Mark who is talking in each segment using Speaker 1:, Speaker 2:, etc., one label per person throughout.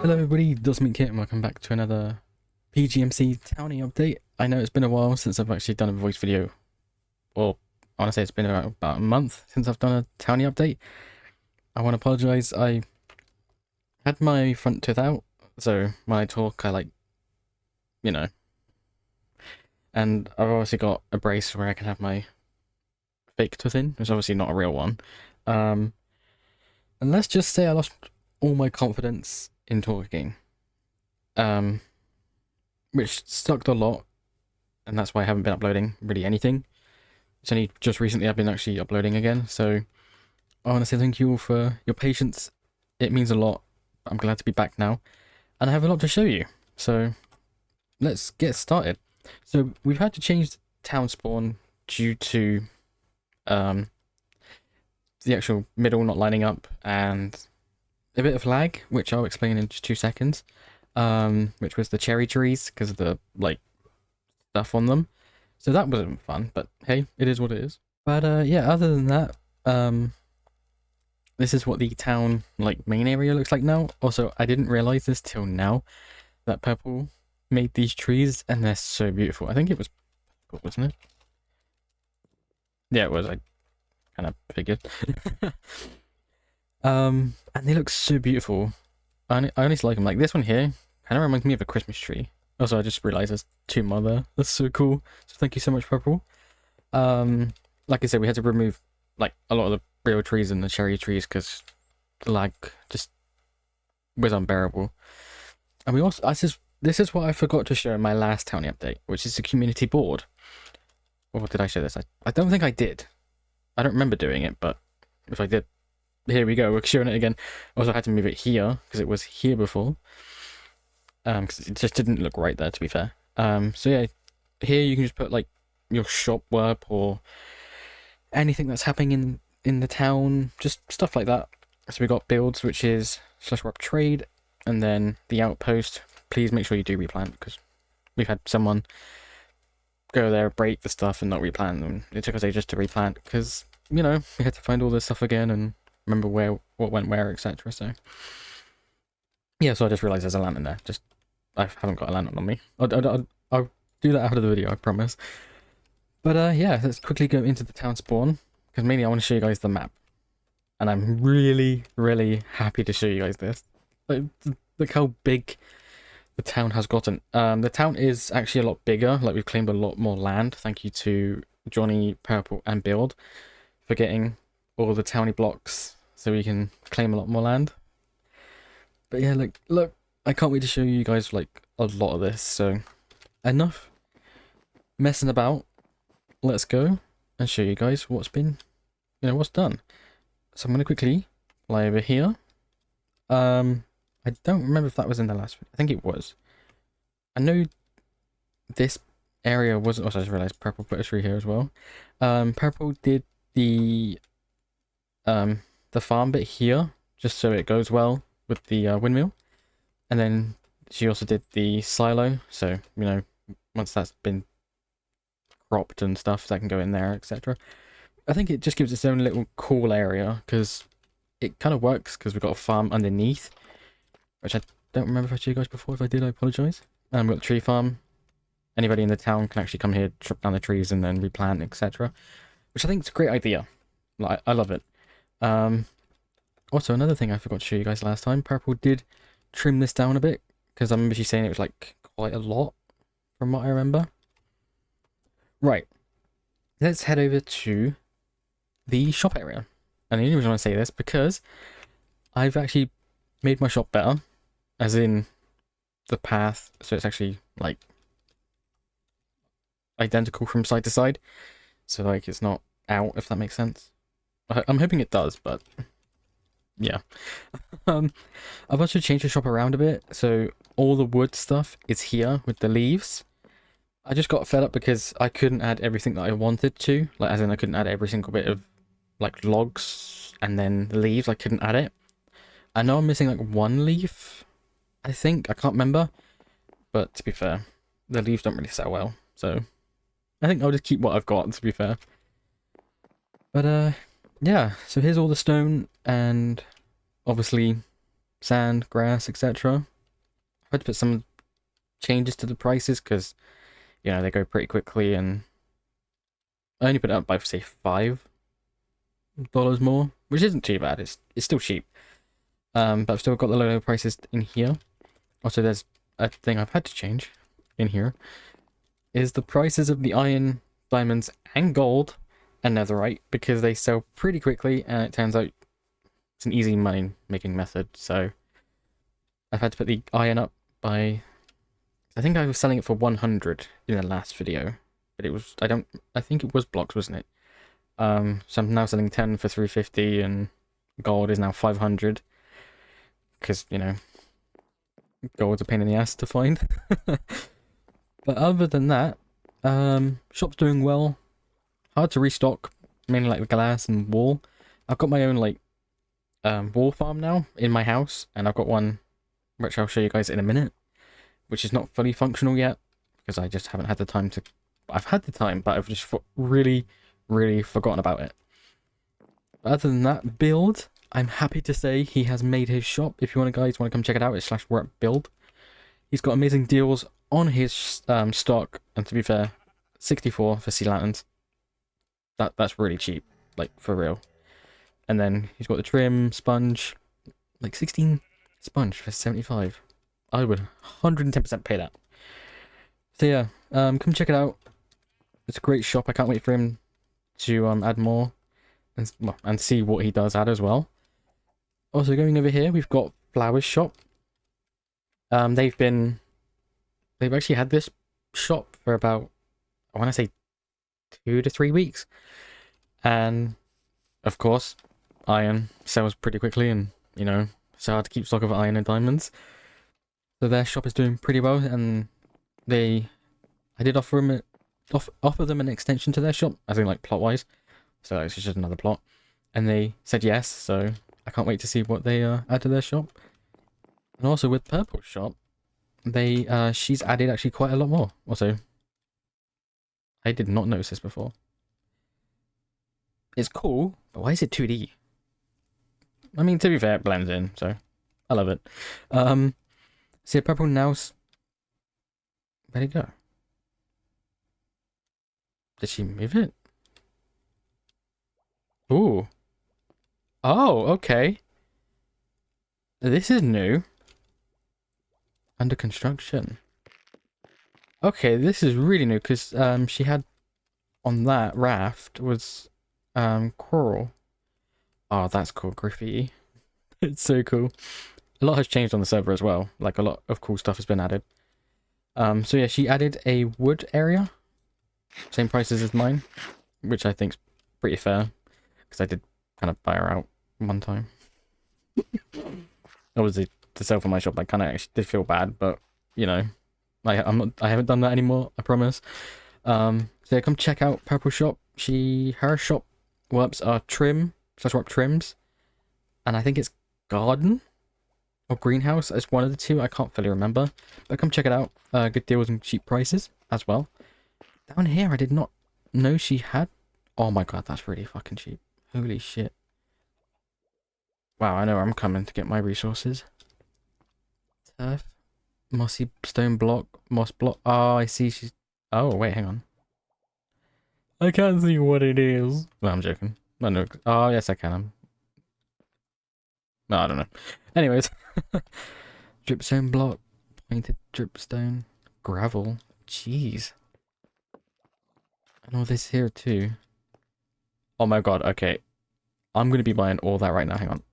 Speaker 1: Hello everybody, Dosmin Kit and welcome back to another PGMC Towny update. I know it's been a while since I've actually done a voice video. Well, I want to say it's been about a month since I've done a Towny update. I want to apologise, I had my front tooth out, so when I talk I and I've obviously got a brace where I can have my fake tooth in, which is obviously not a real one. And let's just say I lost all my confidence in talking, which sucked a lot, and that's why I haven't been uploading really anything. It's only just recently I've been actually uploading again, so I want to say thank you all for your patience. It means a lot. I'm glad to be back now, and I have a lot to show you, so let's get started. So we've had to change town spawn due to the actual middle not lining up and a bit of lag, which I'll explain in just 2 seconds, which was the cherry trees because of the stuff on them. So that wasn't fun, but hey, it is what it is. But yeah, other than that, this is what the town main area looks like now. Also, I didn't realize this till now that Purple made these trees and they're so beautiful. I think it was purple, wasn't it? Yeah, it was. I kind of figured. And they look so beautiful. I honestly like them. Like this one here kind of reminds me of a Christmas tree. Also, I just realized there's 2 more there. That's so cool. So thank you so much, Purple. Like I said, we had to remove a lot of the real trees and the cherry trees because the lag just was unbearable. And we also, this is what I forgot to show in my last Towny update, which is the community board. Or did I show this? I don't think I did. I don't remember doing it, but if I did, here we go, we're showing it again. Also, I had to move it here because it was here before, because it just didn't look right there, to be fair. So yeah, here you can just put your shop warp or anything that's happening in the town, just stuff like that. So we got builds, which is /warp trade, and then the outpost. Please make sure you do replant, because we've had someone go there, break the stuff, and not replant them. It took us ages to replant because we had to find all this stuff again and remember what went where, etc. So yeah, so I just realized there's a lantern there. I haven't got a lantern on me. I'll do that after the video, I promise. But yeah, let's quickly go into the town spawn, because mainly I want to show you guys the map, and I'm really happy to show you guys this. Look how big the town has gotten. The town is actually a lot bigger. We've claimed a lot more land. Thank you to Johnny, Purple, and Build for getting all the towny blocks so we can claim a lot more land. But yeah, look, I can't wait to show you guys a lot of this. So enough messing about. Let's go and show you guys what's been, what's done. So I'm going to quickly fly over here. I don't remember if that was in the last video. I think it was. I know this area wasn't. Also, I just realized Purple put a tree here as well. Purple did the farm bit here just so it goes well with the windmill, and then she also did the silo. So once that's been cropped and stuff, that can go in there, etc. I think it just gives its own little cool area because it kind of works because we've got a farm underneath, which I don't remember if I showed you guys before. If I did, I apologise. We've got the tree farm. Anybody in the town can actually come here, chop down the trees, and then replant, etc. Which I think is a great idea. I love it. Also, another thing I forgot to show you guys last time, Purple did trim this down a bit, because I remember she saying it was quite a lot, from what I remember. Right. Let's head over to the shop area. And the only reason I say this, because I've actually made my shop better, as in the path, so it's actually identical from side to side, so it's not out, if that makes sense. I'm hoping it does, but yeah. I've also changed the shop around a bit, so all the wood stuff is here with the leaves. I just got fed up because I couldn't add everything that I wanted to, as in I couldn't add every single bit of logs and then the leaves. I couldn't add it. I know I'm missing 1 leaf, I think. I can't remember. But to be fair, the leaves don't really sell well. So I think I'll just keep what I've got, to be fair. But yeah, so here's all the stone and obviously sand, grass, etc. had to put some changes to the prices because, you know, they go pretty quickly, and I only put it up by, say, $5 more, which isn't too bad. It's still cheap. But I've still got the low prices in here. Also, there's a thing I've had to change in here, is the prices of the iron, diamonds, and gold and netherite, because they sell pretty quickly, and it turns out it's an easy money making method. So I've had to put the iron up by, I think I was selling it for 100 in the last video, but it was, I think it was blocks, wasn't it? So I'm now selling 10 for 350, and gold is now 500, because, you know, gold's a pain in the ass to find. But other than that, shop's doing well. Hard to restock, mainly like the glass and wool. I've got my own like wool farm now in my house, and I've got one which I'll show you guys in a minute, which is not fully functional yet because I just haven't had the time to. I've had the time, but I've just really forgotten about it. But other than that, build, I'm happy to say he has made his shop. If you guys want to come check it out, it's /workbuild. He's got amazing deals on his stock, and to be fair, 64 for sea lanterns. That's really cheap, like for real. And then he's got the trim, sponge, like 16 sponge for 75. I would 110% pay that. So yeah, come check it out. It's a great shop. I can't wait for him to add more and see what he does add as well. Also, going over here, we've got Flowers Shop. They've actually had this shop for about, I want to say 2 to 3 weeks, and of course iron sells pretty quickly, and you know, it's hard to keep stock of iron and diamonds, so their shop is doing pretty well. And I did offer them an extension to their shop, as in like plot wise, so it's just another plot, and they said yes, so I can't wait to see what they add to their shop. And also with Purple Shop, she's added actually quite a lot more. Also, I did not notice this before. It's cool, but why is it 2D? I mean, to be fair, it blends in, so I love it. See, Purple now. Where'd it go? Did she move it? Ooh. Oh, okay. This is new. Under construction. Okay, this is really new, because she had on that raft was coral. Oh, that's cool. Graffiti. It's so cool. A lot has changed on the server as well. Like, a lot of cool stuff has been added. So yeah, she added a wood area. Same prices as mine, which I think's pretty fair, because I did kind of buy her out one time. Obviously, to sell for my shop, I kind of actually did feel bad, but you know, I haven't done that anymore, I promise. So yeah, come check out Purple Shop. Her shop works are /work trims, and I think it's garden or greenhouse. It's one of the two. I can't fully remember, but come check it out. Good deals and cheap prices as well. Down here, I did not know she had. Oh my god, that's really fucking cheap. Holy shit. Wow, I know where I'm coming to get my resources. Turf, mossy stone block, moss block. Oh, I see. She's. Oh wait, hang on. I can't see what it is. No, I'm joking. I know. Oh yes, I can. No, I don't know. Anyways, dripstone block, pointed dripstone, gravel. Jeez. And all this here too. Oh my god. Okay, I'm gonna be buying all that right now. Hang on.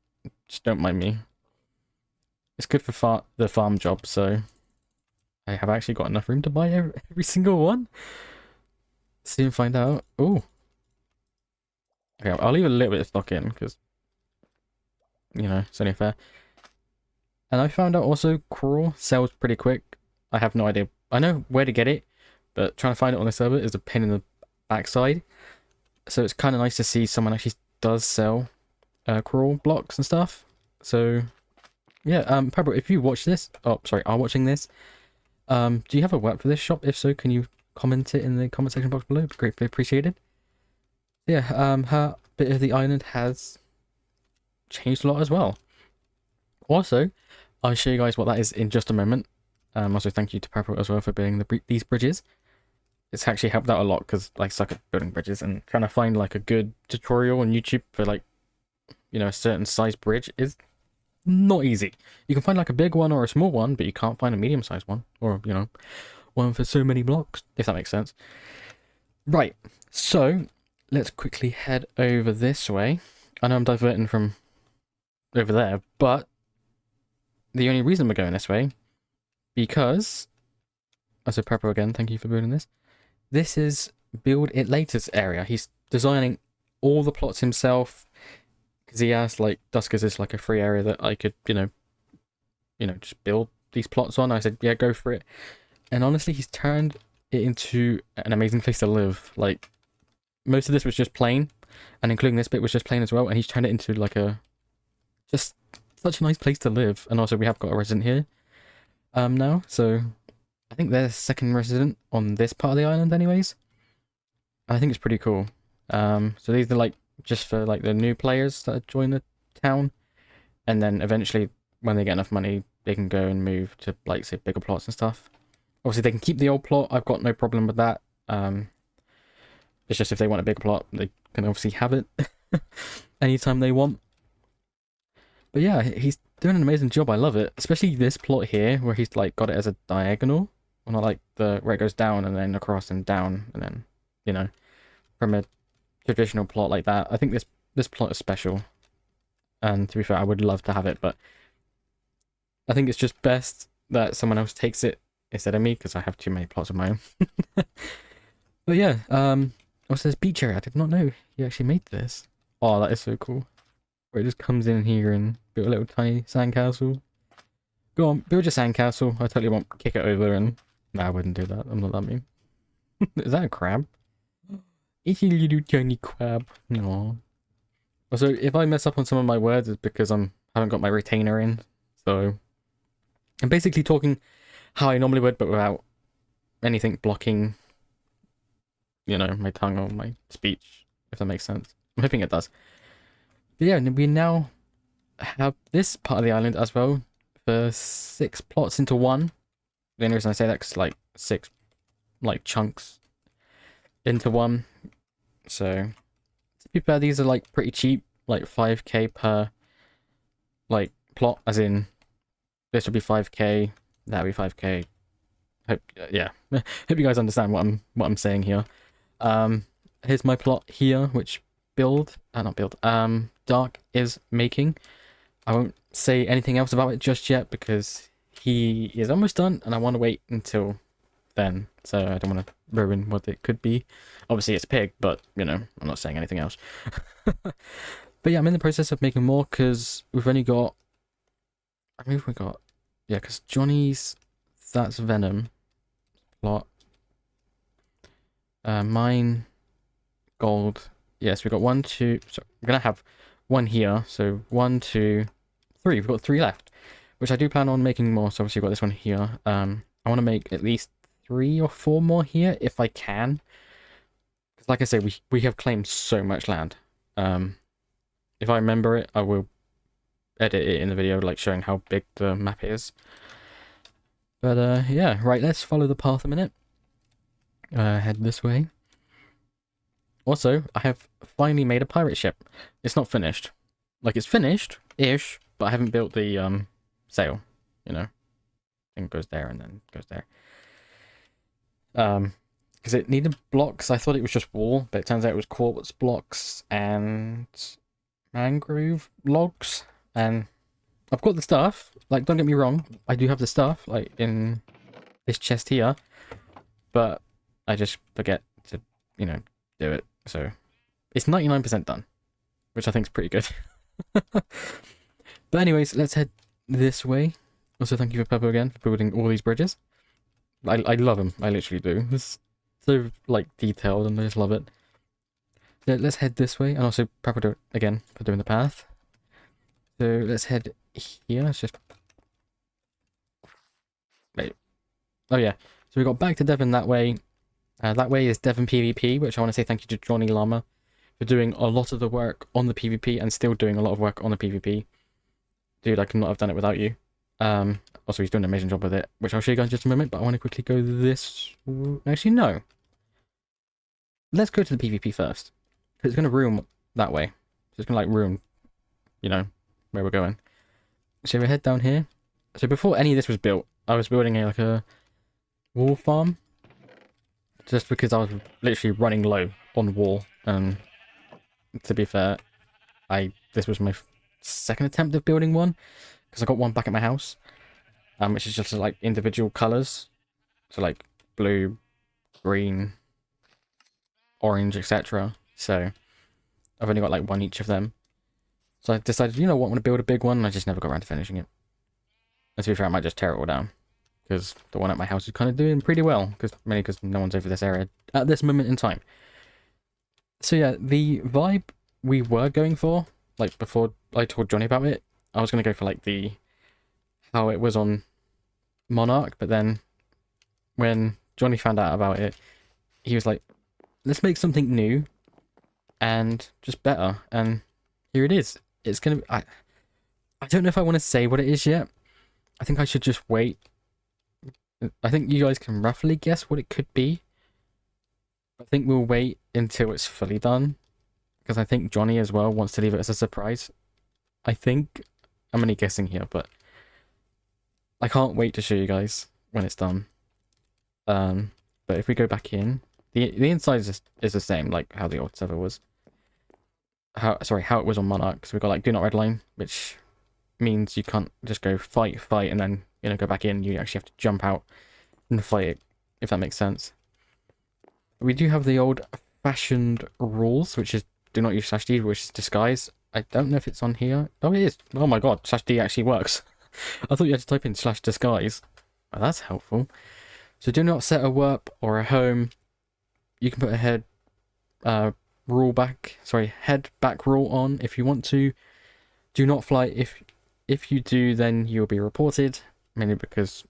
Speaker 1: Just don't mind me. It's good for the farm job, so I have actually got enough room to buy every single one. Soon find out. Oh. Okay, I'll leave a little bit of stock in, because, you know, it's only fair. And I found out also coral sells pretty quick. I have no idea. I know where to get it, but trying to find it on the server is a pain in the backside. So it's kind of nice to see someone actually does sell coral blocks and stuff. So yeah, Pablo, if you watch this, are watching this, do you have a work for this shop? If so, can you comment it in the comment section box below? It'd be greatly appreciated. Yeah, her bit of the island has changed a lot as well. Also, I'll show you guys what that is in just a moment. Also, thank you to Purple as well for building these bridges. It's actually helped out a lot because I suck at building bridges, and trying to find like a good tutorial on YouTube for like, you know, a certain size bridge is not easy. You can find like a big one or a small one, but you can't find a medium-sized one, or, you know, one for so many blocks, if that makes sense. Right, so let's quickly head over this way. I know I'm diverting from over there, but the only reason we're going this way, because, as a prepper again, thank you for building this. This is Build It Later's area. He's designing all the plots himself, because he asked, like, Duskers is like a free area that I could, you know, just build these plots on. I said, yeah, go for it. And honestly, he's turned it into an amazing place to live. Like, most of this was just plain, and including this bit was just plain as well, and he's turned it into like a just such a nice place to live. And also we have got a resident here now, so I think they're second resident on this part of the island anyways. I think it's pretty cool. So these are like just for like the new players that join the town, and then eventually when they get enough money they can go and move to, like, say, bigger plots and stuff. Obviously they can keep the old plot, I've got no problem with that. It's just if they want a bigger plot they can obviously have it anytime they want. But yeah, he's doing an amazing job. I love it, especially this plot here where he's like got it as a diagonal, well, not like the where it goes down and then across and down, and then, you know, from a traditional plot like that. I think this plot is special, and to be fair, I would love to have it, but I think it's just best that someone else takes it instead of me, because I have too many plots of my own. But yeah, also this beach area, I did not know he actually made this. Oh, that is so cool. Where it just comes in here and build a little tiny sandcastle. Go on, build your sandcastle. I totally won't kick it over, and nah, I wouldn't do that. I'm not that mean. Is that a crab? It's a little tiny crab. No. Also, if I mess up on some of my words, it's because I haven't got my retainer in. So I'm basically talking how I normally would, but without anything blocking, you know, my tongue or my speech, if that makes sense. I'm hoping it does. But yeah, we now have this part of the island as well for 6 plots into one. The only reason I say that is like 6 like chunks into one. So to be fair, these are like pretty cheap, like 5k per like plot, as in this would be 5k, that would be 5k. Hope, yeah, hope you guys understand what I'm saying here. Here's my plot here, which Dark is making. I won't say anything else about it just yet because he is almost done and I want to wait until then, so I don't want to ruin what it could be. Obviously it's pig, but, you know, I'm not saying anything else. But yeah, I'm in the process of making more because we've only got, yeah, because Johnny's, that's Venom plot. Mine, gold. Yes, we've got 1, 2, so I'm gonna have 1 here, so 1, 2, 3. We've got 3 left, which I do plan on making more. So obviously we've got this one here. I want to make at least 3 or 4 more here if I can, because like I say, we have claimed so much land. If I remember it, I will edit it in the video, like showing how big the map is. But yeah, right, let's follow the path a minute. Head this way. Also, I have finally made a pirate ship. It's not finished. Like, it's finished-ish, but I haven't built the sail, you know. Thing goes there and then goes there. Because it needed blocks. I thought it was just wool, but it turns out it was quartz blocks and mangrove logs. And I've got the stuff. Like, don't get me wrong, I do have the stuff, like, in this chest here. But I just forget to, you know, do it. So it's 99% done, which I think is pretty good. But anyways, let's head this way. Also, thank you for Peppo again for building all these bridges. I love them. I literally do. It's so, like, detailed and I just love it. So let's head this way. And also Peppo again for doing the path. So let's head here. Let's just... Wait. Oh yeah. So we got back to Devon that way. That way is Devon PvP, which I want to say thank you to Johnny Llama for doing a lot of the work on the PvP and still doing a lot of work on the PvP. Dude, I could not have done it without you. Also, he's doing an amazing job with it, which I'll show you guys in just a moment, but I want to quickly go this... Actually, no. Let's go to the PvP first, because it's going to ruin that way. So it's going to, like, ruin, you know, where we're going. So we head down here. So before any of this was built, I was building like a wool farm. Just because I was literally running low on wool. And to be fair, this was my second attempt of building one. Because I got one back at my house. Which is just like individual colours. So like blue, green, orange, etc. So I've only got like one each of them. So I decided, you know what, I want to build a big one. And I just never got around to finishing it. And to be fair, I might just tear it all down. Because the one at my house is kind of doing pretty well. Mainly because no one's over this area at this moment in time. So yeah, the vibe we were going for, like before I told Johnny about it, I was going to go for like how it was on Monarch. But then when Johnny found out about it, he was like, let's make something new and just better. And here it is. It's going to be... I don't know if I want to say what it is yet. I think I should just wait. I think you guys can roughly guess what it could be. I think we'll wait until it's fully done. Because I think Johnny as well wants to leave it as a surprise. I think... I'm only guessing here, but... I can't wait to show you guys when it's done. But if we go back in... The inside is the same, like how the old server was. How it was on Monarch. So we've got like do not redline, which means you can't just go fight, and then, you know, go back in. You actually have to jump out and fight it, if that makes sense. We do have the old fashioned rules, which is do not use /D, which is disguise. I don't know if it's on here. Oh, it is. Oh my god, /D actually works. I thought you had to type in /disguise. Oh, that's helpful. So do not set a warp or a home. You can put a head back rule on if you want to. Do not fly. If you do, then you'll be reported. Mainly because,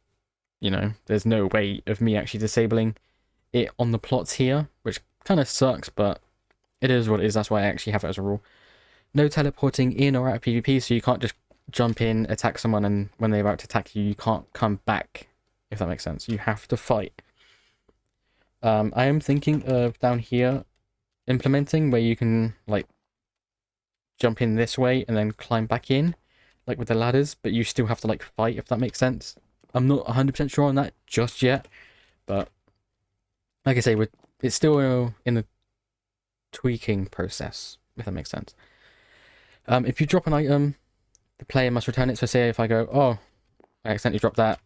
Speaker 1: you know, there's no way of me actually disabling it on the plots here, which kind of sucks, but it is what it is. That's why I actually have it as a rule. No teleporting in or out of PvP, so you can't just jump in, attack someone, and when they're about to attack you, you can't come back, if that makes sense. You have to fight. I am thinking of down here implementing where you can like jump in this way and then climb back in, like with the ladders, but you still have to like fight, if that makes sense. I'm not 100% sure on that just yet, but like I say, it's still in the tweaking process, if that makes sense. If you drop an item, the player must return it. So say if I go, oh, I accidentally dropped that,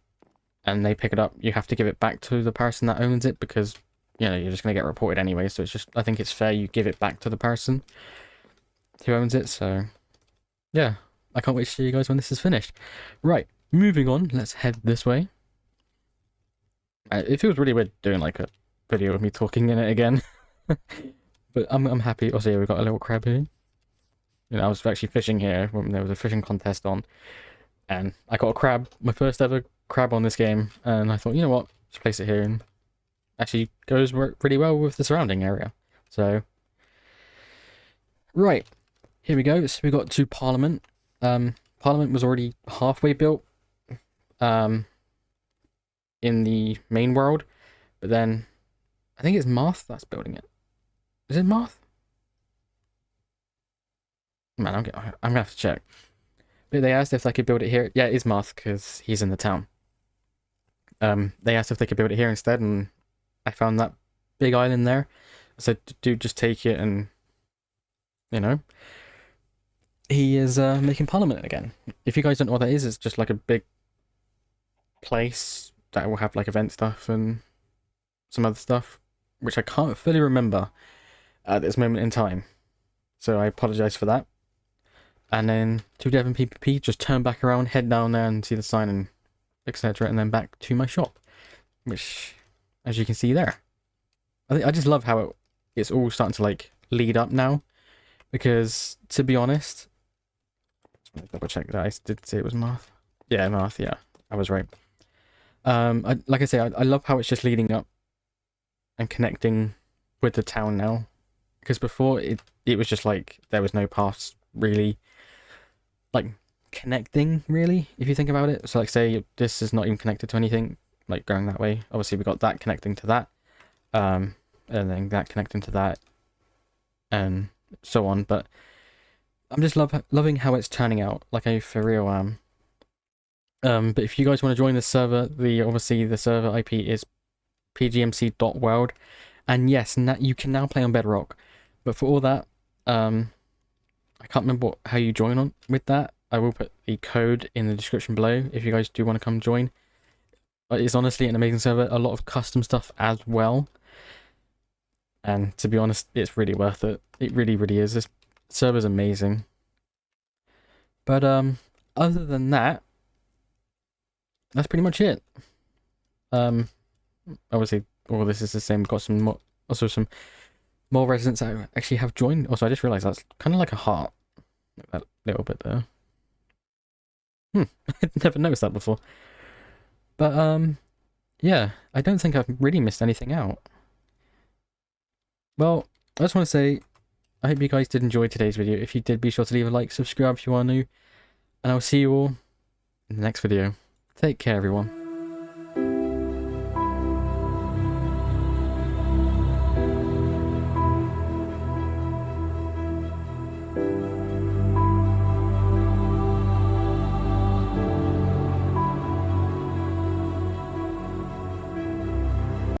Speaker 1: and they pick it up, you have to give it back to the person that owns it, because, you know, you're just going to get reported anyway. So it's just, I think it's fair you give it back to the person who owns it. So yeah, I can't wait to show you guys when this is finished. Right, moving on, let's head this way. It feels really weird doing like a video of me talking in it again. But I'm happy. Also, yeah, we've got a little crab here. You know, I was actually fishing here when there was a fishing contest on, and I got a crab, my first ever crab on this game, and I thought, you know what, just place it here, and actually goes pretty well with the surrounding area. So, right, here we go. So we got to Parliament. Parliament was already halfway built in the main world, but then I think it's Marth that's building it. Is it Marth? Man, I'm gonna have to check. But they asked if they could build it here. Yeah, it is Marth because he's in the town. They asked if they could build it here instead, and I found that big island there. I said, dude, just take it, and you know, he is making Parliament again. If you guys don't know what that is, it's just like a big place that will have like event stuff and some other stuff, which I can't fully remember at this moment in time. So I apologize for that. And then to Devon PvP, just turn back around, head down there and see the sign and etc. And then back to my shop, which, as you can see there, I just love how it's all starting to like lead up now. Because to be honest, double check that I did say it was Marth. Yeah, Marth. Yeah, I was right. Like I say, I love how it's just leading up and connecting with the town now. Because before it was just like there was no paths really. Like connecting really, if you think about it. So like say this is not even connected to anything, like going that way. Obviously we got that connecting to that, and then that connecting to that, and so on. But I'm just loving how it's turning out. Like I for real am. But if you guys want to join the server, obviously the server IP is pgmc.world, and yes, you can now play on Bedrock. But for all that, I can't remember how you join on with that. I will put the code in the description below if you guys do want to come join. But it's honestly an amazing server, a lot of custom stuff as well. And to be honest, it's really worth it. It really, really is. This server's amazing. But other than that, that's pretty much it. Obviously all this is the same. We've got some more, also some more residents that actually have joined. Also, I just realized that's kind of like a heart. Like that little bit there. I never noticed that before. But yeah, I don't think I've really missed anything out. Well, I just want to say, I hope you guys did enjoy today's video. If you did, be sure to leave a like, subscribe if you are new, and I'll see you all in the next video. Take care, everyone.